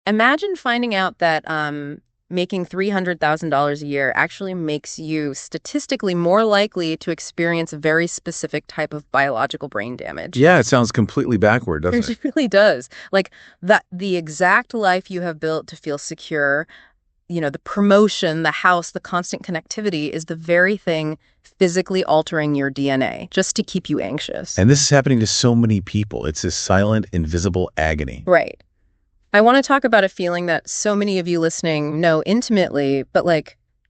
Imagine finding out that making $300,000 a year actually makes you statistically more likely to experience a very specific type of biological brain damage. Yeah, it sounds completely backward, doesn't it? It really does. Like that, the exact life you have built to feel secure, the promotion, the house, the constant connectivity is the very thing physically altering your DNA just to keep you anxious. And this is happening to so many people. It's this silent, invisible agony. Right. I want to talk about a feeling that so many of you listening know intimately, but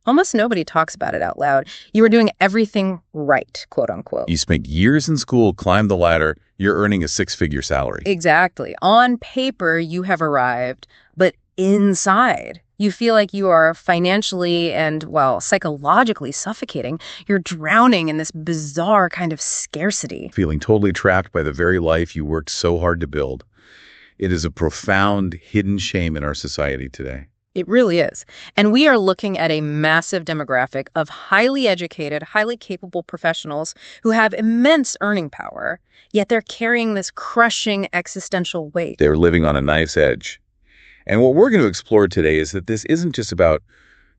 almost nobody talks about it out loud. You are doing everything right, quote unquote. You spent years in school, climbed the ladder, you're earning a six-figure salary. Exactly. On paper, you have arrived, but inside, you feel like you are financially and, psychologically suffocating. You're drowning in this bizarre kind of scarcity. Feeling totally trapped by the very life you worked so hard to build. It is a profound, hidden shame in our society today. It really is. And we are looking at a massive demographic of highly educated, highly capable professionals who have immense earning power, yet they're carrying this crushing existential weight. They're living on a knife's edge. And what we're going to explore today is that this isn't just about,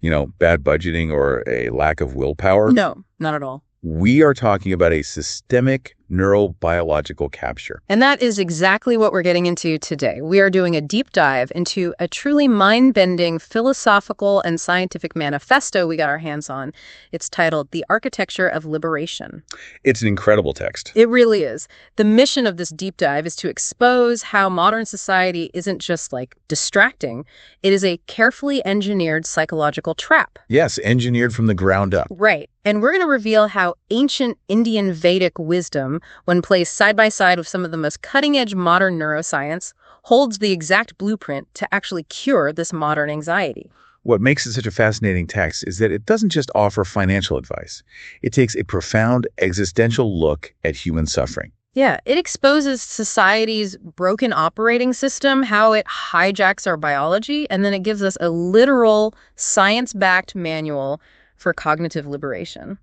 bad budgeting or a lack of willpower. No, not at all. We are talking about a systemic neurobiological capture. And that is exactly what we're getting into today. We are doing a deep dive into a truly mind-bending philosophical and scientific manifesto we got our hands on. It's titled The Architecture of Liberation. It's an incredible text. It really is. The mission of this deep dive is to expose how modern society isn't just distracting. It is a carefully engineered psychological trap. Yes, engineered from the ground up. Right. And we're going to reveal how ancient Indian Vedic wisdom, when placed side by side with some of the most cutting-edge modern neuroscience, holds the exact blueprint to actually cure this modern anxiety. What makes it such a fascinating text is that it doesn't just offer financial advice. It takes a profound existential look at human suffering. Yeah, it exposes society's broken operating system, how it hijacks our biology, and then it gives us a literal science-backed manual for cognitive liberation.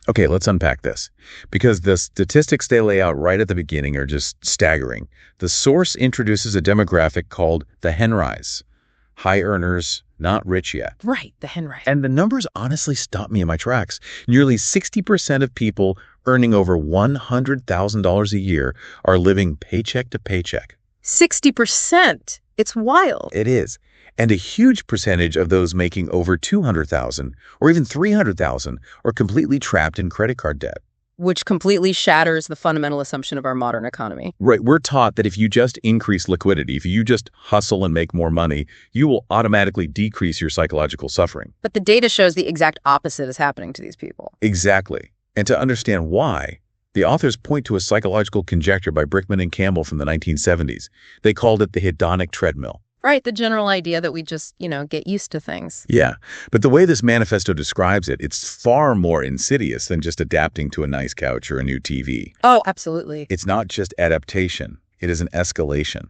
Okay, let's unpack this, because the statistics they lay out right at the beginning are just staggering. The source introduces a demographic called the hen rise. High earners, not rich yet. Right, the hen rise. And the numbers honestly stop me in my tracks. Nearly 60% of people earning over $100,000 a year are living paycheck to paycheck. 60%? It's wild. It is. And a huge percentage of those making over $200,000 or even $300,000 are completely trapped in credit card debt. Which completely shatters the fundamental assumption of our modern economy. Right. We're taught that if you just increase liquidity, if you just hustle and make more money, you will automatically decrease your psychological suffering. But the data shows the exact opposite is happening to these people. Exactly. And to understand why, the authors point to a psychological conjecture by Brickman and Campbell from the 1970s. They called it the Hedonic Treadmill. Right, the general idea that we just, get used to things. Yeah, but the way this manifesto describes it, it's far more insidious than just adapting to a nice couch or a new TV. Oh, absolutely. It's not just adaptation, it is an escalation.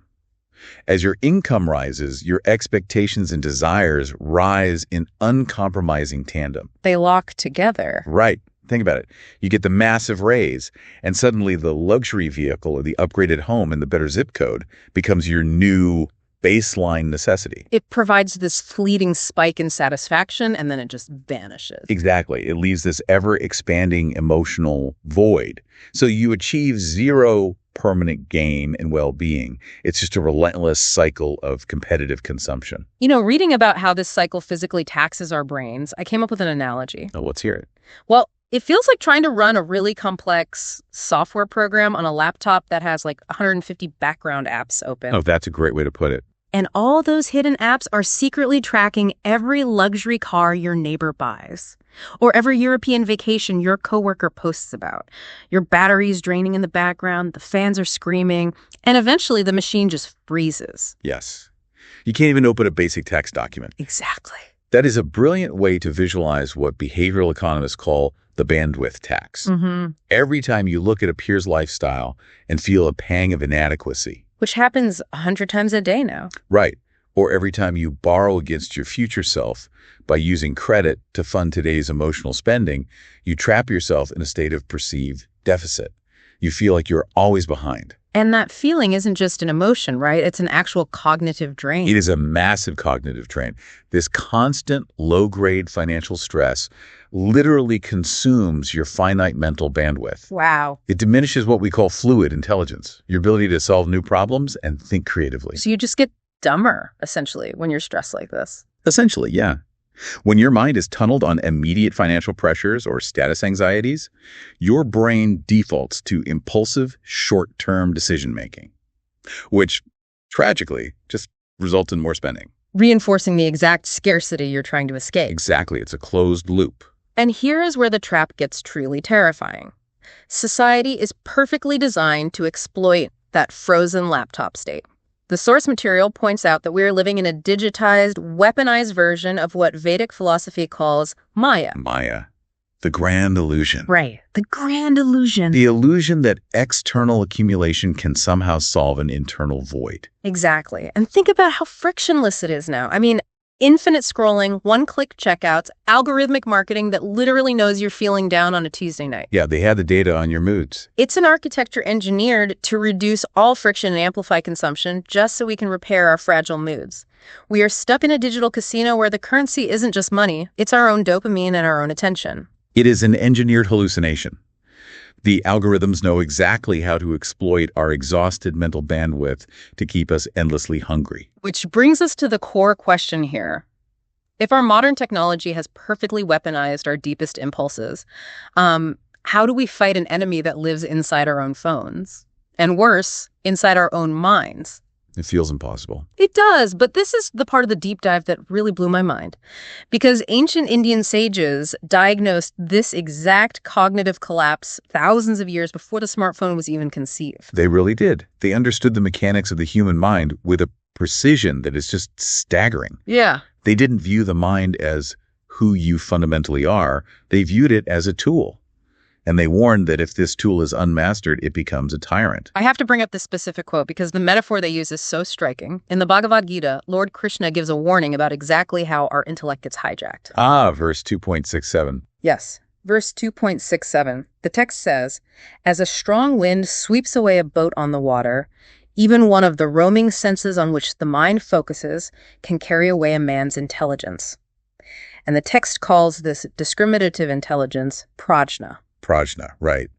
As your income rises, your expectations and desires rise in uncompromising tandem. They lock together. Right. Think about it. You get the massive raise, and suddenly the luxury vehicle or the upgraded home in the better zip code becomes your new baseline necessity. It provides this fleeting spike in satisfaction, and then it just vanishes. Exactly. It leaves this ever-expanding emotional void. So you achieve zero permanent gain and well-being. It's just a relentless cycle of competitive consumption. Reading about how this cycle physically taxes our brains, I came up with an analogy. Oh, let's hear it. Well, it feels like trying to run a really complex software program on a laptop that has 150 background apps open. Oh, that's a great way to put it. And all those hidden apps are secretly tracking every luxury car your neighbor buys, or every European vacation your coworker posts about. Your battery's draining in the background, the fans are screaming, and eventually the machine just freezes. Yes. You can't even open a basic text document. Exactly. That is a brilliant way to visualize what behavioral economists call the bandwidth tax. Mm-hmm. Every time you look at a peer's lifestyle and feel a pang of inadequacy. Which happens 100 times a day now. Right. Or every time you borrow against your future self by using credit to fund today's emotional spending, you trap yourself in a state of perceived deficit. You feel like you're always behind. And that feeling isn't just an emotion, right? It's an actual cognitive drain. It is a massive cognitive drain. This constant low-grade financial stress literally consumes your finite mental bandwidth. Wow. It diminishes what we call fluid intelligence, your ability to solve new problems and think creatively. So you just get dumber, essentially, when you're stressed like this. Essentially, yeah. When your mind is tunneled on immediate financial pressures or status anxieties, your brain defaults to impulsive, short-term decision-making, which, tragically, just results in more spending. Reinforcing the exact scarcity you're trying to escape. Exactly. It's a closed loop. And here is where the trap gets truly terrifying. Society is perfectly designed to exploit that frozen laptop state. The source material points out that we are living in a digitized, weaponized version of what Vedic philosophy calls Maya. Maya, the grand illusion. Right, the grand illusion. The illusion that external accumulation can somehow solve an internal void. Exactly. And think about how frictionless it is now. I mean, infinite scrolling, one-click checkouts, algorithmic marketing that literally knows you're feeling down on a Tuesday night. Yeah, they had the data on your moods. It's an architecture engineered to reduce all friction and amplify consumption just so we can repair our fragile moods. We are stuck in a digital casino where the currency isn't just money, it's our own dopamine and our own attention. It is an engineered hallucination. The algorithms know exactly how to exploit our exhausted mental bandwidth to keep us endlessly hungry. Which brings us to the core question here. If our modern technology has perfectly weaponized our deepest impulses, how do we fight an enemy that lives inside our own phones? And worse, inside our own minds? It feels impossible. It does, but this is the part of the deep dive that really blew my mind. Because ancient Indian sages diagnosed this exact cognitive collapse thousands of years before the smartphone was even conceived. They really did. They understood the mechanics of the human mind with a precision that is just staggering. Yeah. They didn't view the mind as who you fundamentally are. They viewed it as a tool. And they warned that if this tool is unmastered, it becomes a tyrant. I have to bring up this specific quote because the metaphor they use is so striking. In the Bhagavad Gita, Lord Krishna gives a warning about exactly how our intellect gets hijacked. Verse 2.67. Yes. Verse 2.67. The text says, "As a strong wind sweeps away a boat on the water, even one of the roaming senses on which the mind focuses can carry away a man's intelligence." And the text calls this discriminative intelligence Prajna. Prajna, right.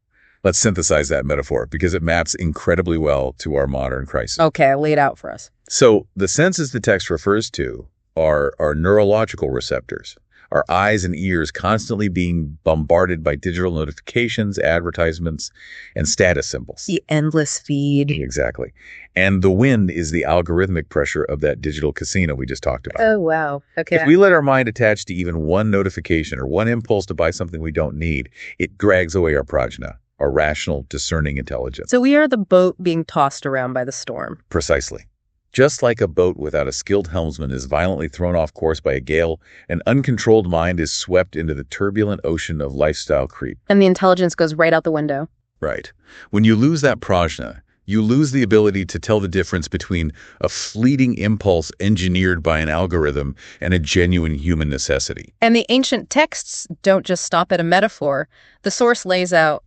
Let's synthesize that metaphor because it maps incredibly well to our modern crisis. Okay, lay it out for us. So the senses the text refers to are neurological receptors, our eyes and ears constantly being bombarded by digital notifications, advertisements, and status symbols. The endless feed. Exactly. And the wind is the algorithmic pressure of that digital casino we just talked about. Oh, wow. Okay. If we let our mind attach to even one notification or one impulse to buy something we don't need, it drags away our prajna, our rational, discerning intelligence. So we are the boat being tossed around by the storm. Precisely. Just like a boat without a skilled helmsman is violently thrown off course by a gale, an uncontrolled mind is swept into the turbulent ocean of lifestyle creep. And the intelligence goes right out the window. Right. When you lose that prajna, you lose the ability to tell the difference between a fleeting impulse engineered by an algorithm and a genuine human necessity. And the ancient texts don't just stop at a metaphor. The source lays out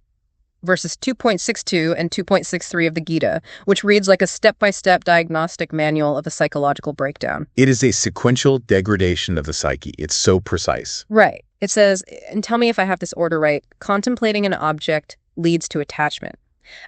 verses 2.62 and 2.63 of the Gita, which reads like a step-by-step diagnostic manual of a psychological breakdown. It is a sequential degradation of the psyche. It's so precise. Right. It says, and tell me if I have this order right, contemplating an object leads to attachment.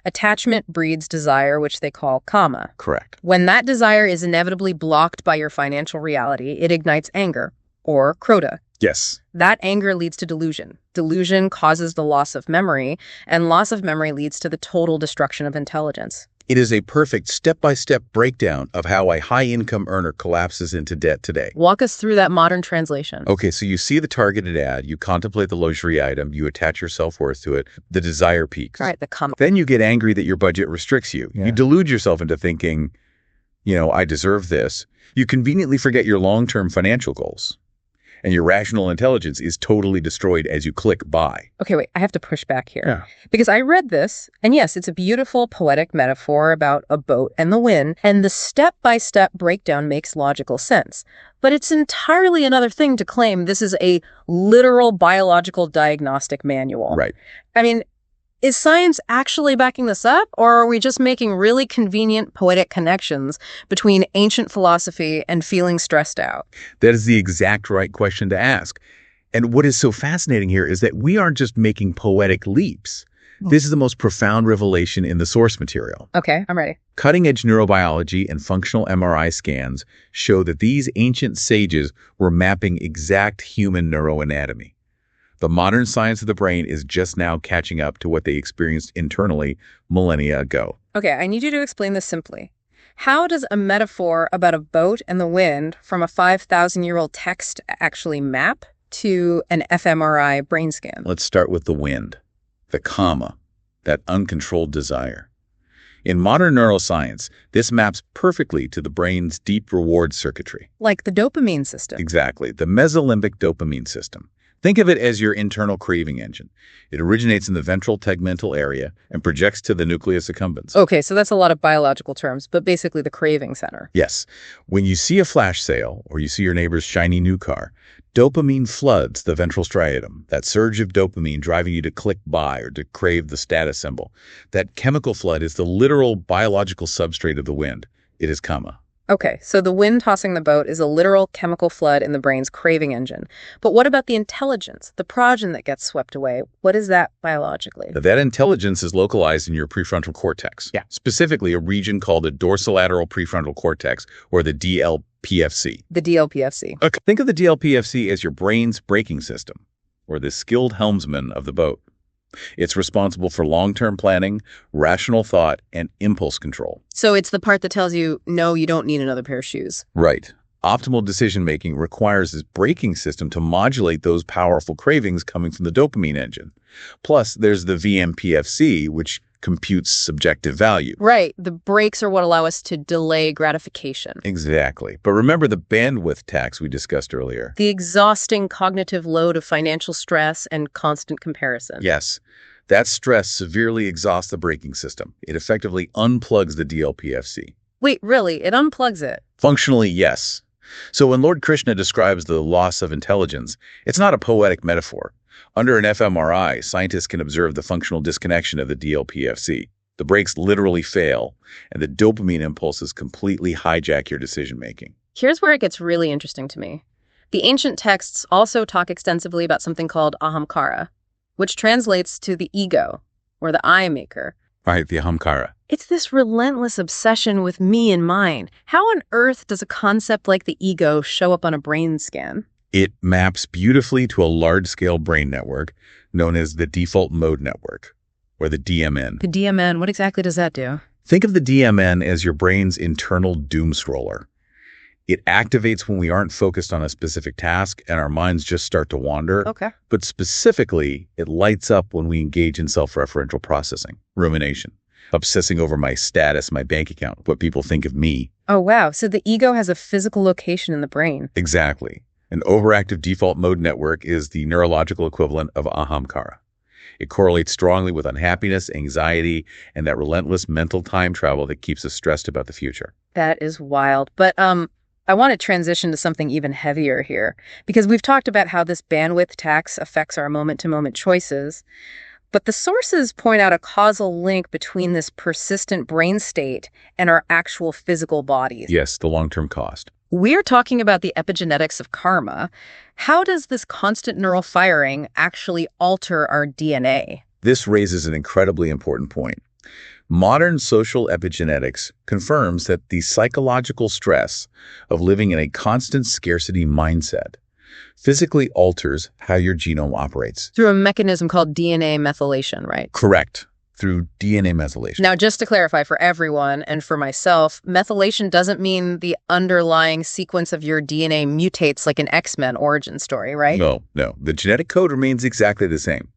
Attachment breeds desire, which they call kama. Correct. When that desire is inevitably blocked by your financial reality, it ignites anger, or krodha. Yes. That anger leads to delusion. Delusion causes the loss of memory, and loss of memory leads to the total destruction of intelligence. It is a perfect step-by-step breakdown of how a high-income earner collapses into debt today. Walk us through that modern translation. Okay, so you see the targeted ad, you contemplate the luxury item, you attach your self-worth to it, the desire peaks. All right, the kama. Then you get angry that your budget restricts you. Yeah. You delude yourself into thinking, I deserve this. You conveniently forget your long-term financial goals. And your rational intelligence is totally destroyed as you click buy. Okay, wait, I have to push back here. Yeah. Because I read this, and yes, it's a beautiful poetic metaphor about a boat and the wind, and the step-by-step breakdown makes logical sense. But it's entirely another thing to claim this is a literal biological diagnostic manual. Right. I mean, Is science actually backing this up, or are we just making really convenient poetic connections between ancient philosophy and feeling stressed out? That is the exact right question to ask. And what is so fascinating here is that we aren't just making poetic leaps. This is the most profound revelation in the source material. Okay, I'm ready. Cutting-edge neurobiology and functional MRI scans show that these ancient sages were mapping exact human neuroanatomy. The modern science of the brain is just now catching up to what they experienced internally millennia ago. Okay, I need you to explain this simply. How does a metaphor about a boat and the wind from a 5,000-year-old text actually map to an fMRI brain scan? Let's start with the wind, the karma, that uncontrolled desire. In modern neuroscience, this maps perfectly to the brain's deep reward circuitry. Like the dopamine system. Exactly, the mesolimbic dopamine system. Think of it as your internal craving engine. It originates in the ventral tegmental area and projects to the nucleus accumbens. Okay, so that's a lot of biological terms, but basically the craving center. Yes. When you see a flash sale or you see your neighbor's shiny new car, dopamine floods the ventral striatum, that surge of dopamine driving you to click buy or to crave the status symbol. That chemical flood is the literal biological substrate of the wind. It is karma. Okay, so the wind tossing the boat is a literal chemical flood in the brain's craving engine. But what about the intelligence, the Prajna that gets swept away? What is that biologically? That intelligence is localized in your prefrontal cortex. Yeah. Specifically, a region called the dorsolateral prefrontal cortex, or the DLPFC. The DLPFC. Okay. Think of the DLPFC as your brain's braking system, or the skilled helmsman of the boat. It's responsible for long-term planning, rational thought, and impulse control. So it's the part that tells you, no, you don't need another pair of shoes. Right. Optimal decision-making requires this braking system to modulate those powerful cravings coming from the dopamine engine. Plus, there's the VMPFC, which computes subjective value. Right. The brakes are what allow us to delay gratification. Exactly. But remember the bandwidth tax we discussed earlier. The exhausting cognitive load of financial stress and constant comparison. Yes. That stress severely exhausts the braking system. It effectively unplugs the DLPFC. Wait, really? It unplugs it? Functionally, yes. So when Lord Krishna describes the loss of intelligence, it's not a poetic metaphor. Under an fMRI, scientists can observe the functional disconnection of the DLPFC. The brakes literally fail, and the dopamine impulses completely hijack your decision-making. Here's where it gets really interesting to me. The ancient texts also talk extensively about something called ahamkara, which translates to the ego, or the I maker. Right, the ahamkara. It's this relentless obsession with me and mine. How on earth does a concept like the ego show up on a brain scan? It maps beautifully to a large-scale brain network known as the default mode network, or the DMN. The DMN, what exactly does that do? Think of the DMN as your brain's internal doom scroller. It activates when we aren't focused on a specific task and our minds just start to wander. Okay. But specifically, it lights up when we engage in self-referential processing, rumination, obsessing over my status, my bank account, what people think of me. Oh, wow. So the ego has a physical location in the brain. Exactly. An overactive default mode network is the neurological equivalent of ahamkara. It correlates strongly with unhappiness, anxiety, and that relentless mental time travel that keeps us stressed about the future. That is wild. But I want to transition to something even heavier here, because we've talked about how this bandwidth tax affects our moment-to-moment choices. But the sources point out a causal link between this persistent brain state and our actual physical bodies. Yes, the long-term cost. We're talking about the epigenetics of karma. How does this constant neural firing actually alter our DNA? This raises an incredibly important point. Modern social epigenetics confirms that the psychological stress of living in a constant scarcity mindset physically alters how your genome operates. Through a mechanism called DNA methylation, right? Correct. Through DNA methylation. Now, just to clarify for everyone and for myself, methylation doesn't mean the underlying sequence of your DNA mutates like an X-Men origin story, right? No. The genetic code remains exactly the same.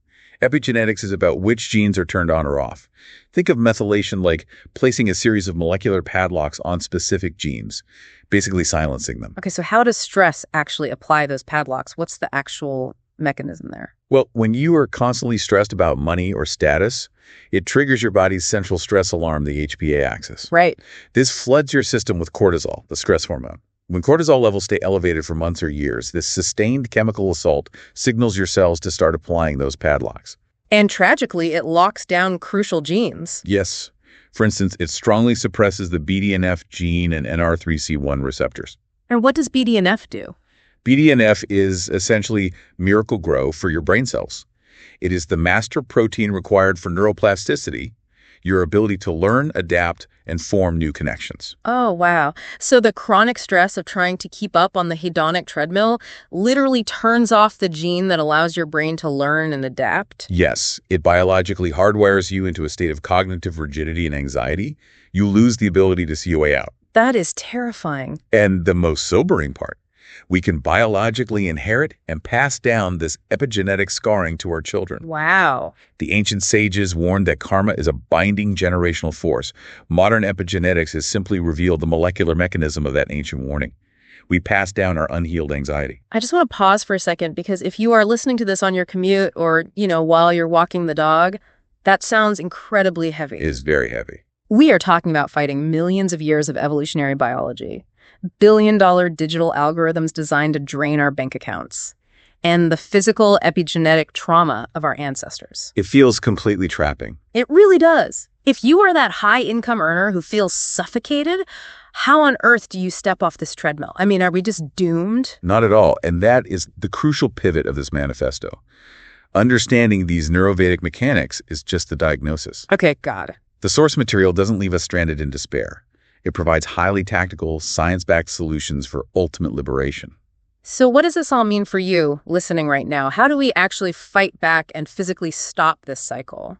Epigenetics is about which genes are turned on or off. Think of methylation like placing a series of molecular padlocks on specific genes, basically silencing them. Okay, so how does stress actually apply those padlocks? What's the actual mechanism there? Well, when you are constantly stressed about money or status, it triggers your body's central stress alarm, the HPA axis. Right. This floods your system with cortisol, the stress hormone. When cortisol levels stay elevated for months or years, this sustained chemical assault signals your cells to start applying those padlocks. And tragically, it locks down crucial genes. Yes. For instance, it strongly suppresses the BDNF gene and NR3C1 receptors. And what does BDNF do? BDNF is essentially miracle grow for your brain cells. It is the master protein required for neuroplasticity, your ability to learn, adapt, and form new connections. Oh, wow. So the chronic stress of trying to keep up on the hedonic treadmill literally turns off the gene that allows your brain to learn and adapt? Yes, it biologically hardwires you into a state of cognitive rigidity and anxiety. You lose the ability to see a way out. That is terrifying. And the most sobering part, we can biologically inherit and pass down this epigenetic scarring to our children. Wow. The ancient sages warned that karma is a binding generational force. Modern epigenetics has simply revealed the molecular mechanism of that ancient warning. We pass down our unhealed anxiety. I just want to pause for a second, because if you are listening to this on your commute or, while you're walking the dog, that sounds incredibly heavy. It is very heavy. We are talking about fighting millions of years of evolutionary biology, billion-dollar digital algorithms designed to drain our bank accounts, and the physical epigenetic trauma of our ancestors. It feels completely trapping. It really does. If you are that high-income earner who feels suffocated, how on earth do you step off this treadmill? I mean, are we just doomed? Not at all. And that is the crucial pivot of this manifesto. Understanding these neurovedic mechanics is just the diagnosis. Okay, got it. The source material doesn't leave us stranded in despair. It provides highly tactical, science-backed solutions for ultimate liberation. So what does this all mean for you, listening right now? How do we actually fight back and physically stop this cycle?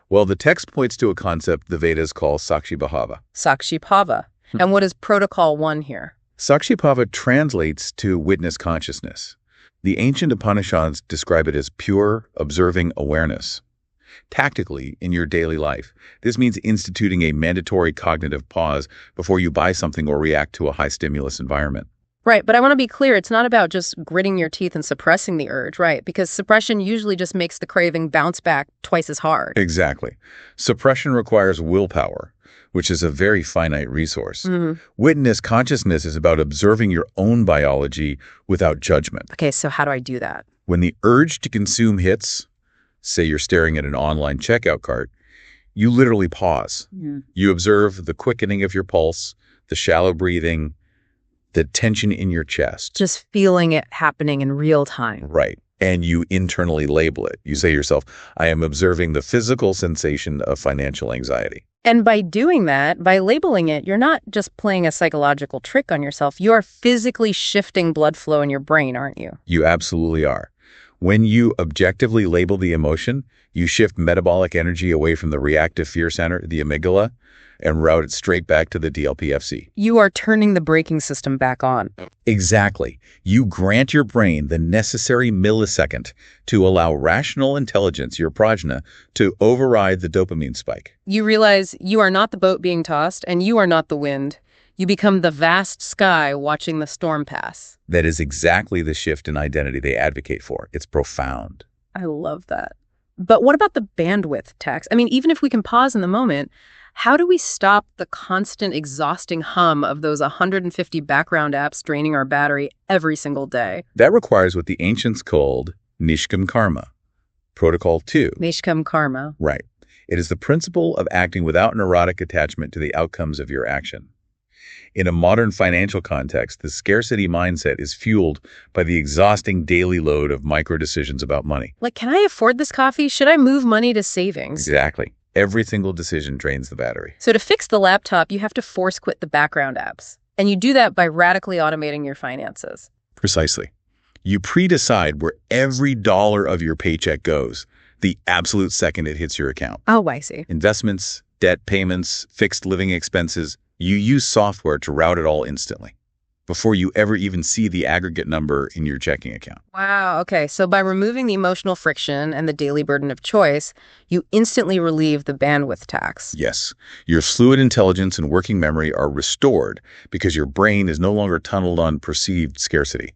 Well, the text points to a concept the Vedas call Sakshibhava. Sakshibhava. And what is Protocol 1 here? Sakshibhava translates to witness consciousness. The ancient Upanishads describe it as pure, observing awareness. Tactically, in your daily life, this means instituting a mandatory cognitive pause before you buy something or react to a high-stimulus environment. Right, but I want to be clear, it's not about just gritting your teeth and suppressing the urge, right? Because suppression usually just makes the craving bounce back twice as hard. Exactly. Suppression requires willpower, which is a very finite resource. Witness consciousness is about observing your own biology without judgment. Okay, so how do I do that? When the urge to consume hits, say you're staring at an online checkout cart, you literally pause. You observe the quickening of your pulse, the shallow breathing, the tension in your chest. Just feeling it happening in real time. Right. And you internally label it. You say to yourself, I am observing the physical sensation of financial anxiety. And by doing that, by labeling it, you're not just playing a psychological trick on yourself. You are physically shifting blood flow in your brain, aren't you? You absolutely are. When you objectively label the emotion, you shift metabolic energy away from the reactive fear center, the amygdala, and route it straight back to the DLPFC. You are turning the braking system back on. Exactly. You grant your brain the necessary millisecond to allow rational intelligence, your Prajna, to override the dopamine spike. You realize you are not the boat being tossed, and you are not the wind. You become the vast sky watching the storm pass. That is exactly the shift in identity they advocate for. It's profound. I love that. But what about the bandwidth tax? I mean, even if we can pause in the moment, how do we stop the constant exhausting hum of those 150 background apps draining our battery every single day? That requires what the ancients called Nishkam Karma. Protocol 2. Nishkam Karma. Right. It is the principle of acting without neurotic attachment to the outcomes of your action. In a modern financial context, the scarcity mindset is fueled by the exhausting daily load of micro decisions about money. Like, can I afford this coffee? Should I move money to savings? Exactly. Every single decision drains the battery. So to fix the laptop, you have to force quit the background apps. And you do that by radically automating your finances. Precisely. You pre-decide where every dollar of your paycheck goes the absolute second it hits your account. Oh, I see. Investments, debt payments, fixed living expenses. You use software to route it all instantly before you ever even see the aggregate number in your checking account. Wow, okay. So by removing the emotional friction and the daily burden of choice, you instantly relieve the bandwidth tax. Yes. Your fluid intelligence and working memory are restored because your brain is no longer tunneled on perceived scarcity.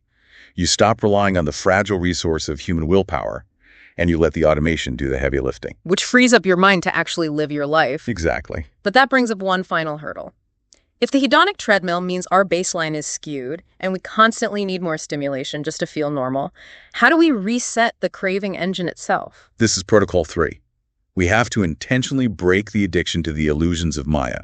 You stop relying on the fragile resource of human willpower, and you let the automation do the heavy lifting. Which frees up your mind to actually live your life. Exactly. But that brings up one final hurdle. If the hedonic treadmill means our baseline is skewed and we constantly need more stimulation just to feel normal, how do we reset the craving engine itself? This is Protocol 3. We have to intentionally break the addiction to the illusions of Maya.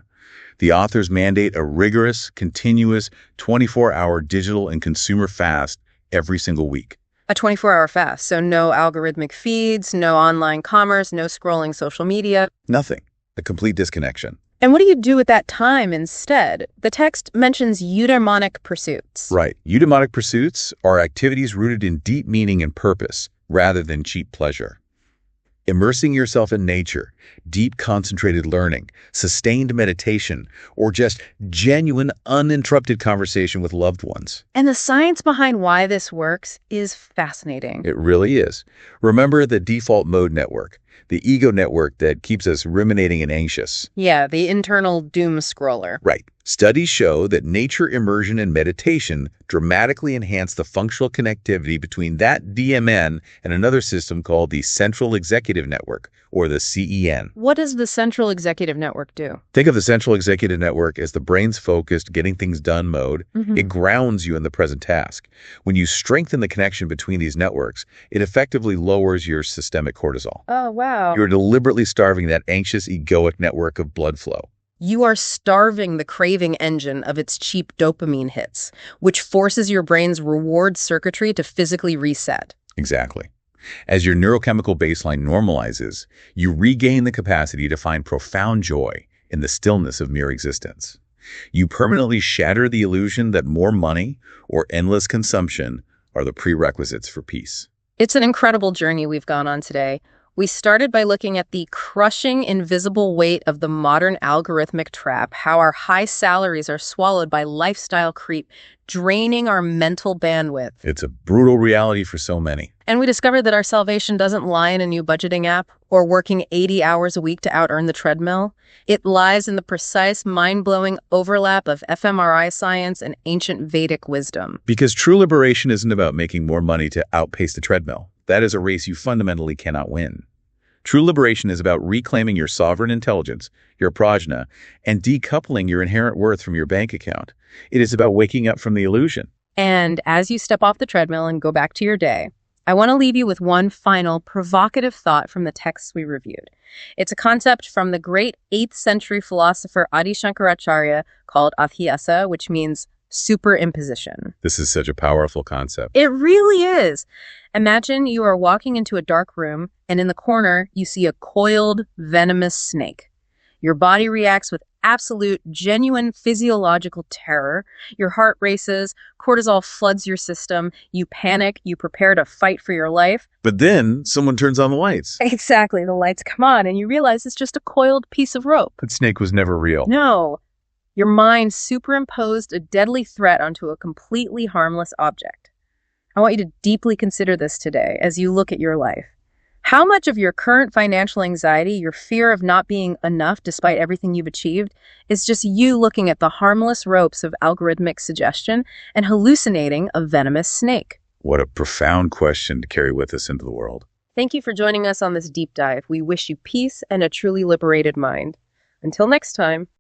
The authors mandate a rigorous, continuous, 24-hour digital and consumer fast every single week. A 24-hour fast, so no algorithmic feeds, no online commerce, no scrolling social media. Nothing. A complete disconnection. And what do you do with that time instead? The text mentions eudaimonic pursuits. Right. Eudaimonic pursuits are activities rooted in deep meaning and purpose rather than cheap pleasure. Immersing yourself in nature, deep concentrated learning, sustained meditation, or just genuine uninterrupted conversation with loved ones. And the science behind why this works is fascinating. It really is. Remember the default mode network, the ego network that keeps us ruminating and anxious. Yeah, the internal doom scroller. Right. Studies show that nature immersion and meditation dramatically enhance the functional connectivity between that DMN and another system called the Central Executive Network, or the CEN. What does the Central Executive Network do? Think of the Central Executive Network as the brain's focused, getting things done mode. It grounds you in the present task. When you strengthen the connection between these networks, it effectively lowers your systemic cortisol. Oh, wow. You're deliberately starving that anxious, egoic network of blood flow. You are starving the craving engine of its cheap dopamine hits, which forces your brain's reward circuitry to physically reset. Exactly. As your neurochemical baseline normalizes, you regain the capacity to find profound joy in the stillness of mere existence. You permanently shatter the illusion that more money or endless consumption are the prerequisites for peace. It's an incredible journey we've gone on today. We started by looking at the crushing invisible weight of the modern algorithmic trap, how our high salaries are swallowed by lifestyle creep, draining our mental bandwidth. It's a brutal reality for so many. And we discovered that our salvation doesn't lie in a new budgeting app or working 80 hours a week to out-earn the treadmill. It lies in the precise, mind-blowing overlap of fMRI science and ancient Vedic wisdom. Because true liberation isn't about making more money to outpace the treadmill. That is a race you fundamentally cannot win. True liberation is about reclaiming your sovereign intelligence, your prajna, and decoupling your inherent worth from your bank account. It is about waking up from the illusion. And as you step off the treadmill and go back to your day, I want to leave you with one final provocative thought from the texts we reviewed. It's a concept from the great 8th century philosopher Adi Shankaracharya called adhyasa, which means superimposition. This is such a powerful concept. It really is. Imagine you are walking into a dark room, and in the corner, you see a coiled, venomous snake. Your body reacts with absolute, genuine physiological terror. Your heart races, cortisol floods your system, you panic, you prepare to fight for your life. But then someone turns on the lights. Exactly, the lights come on, and you realize it's just a coiled piece of rope. That snake was never real. No. Your mind superimposed a deadly threat onto a completely harmless object. I want you to deeply consider this today as you look at your life. How much of your current financial anxiety, your fear of not being enough despite everything you've achieved, is just you looking at the harmless ropes of algorithmic suggestion and hallucinating a venomous snake? What a profound question to carry with us into the world. Thank you for joining us on this deep dive. We wish you peace and a truly liberated mind. Until next time.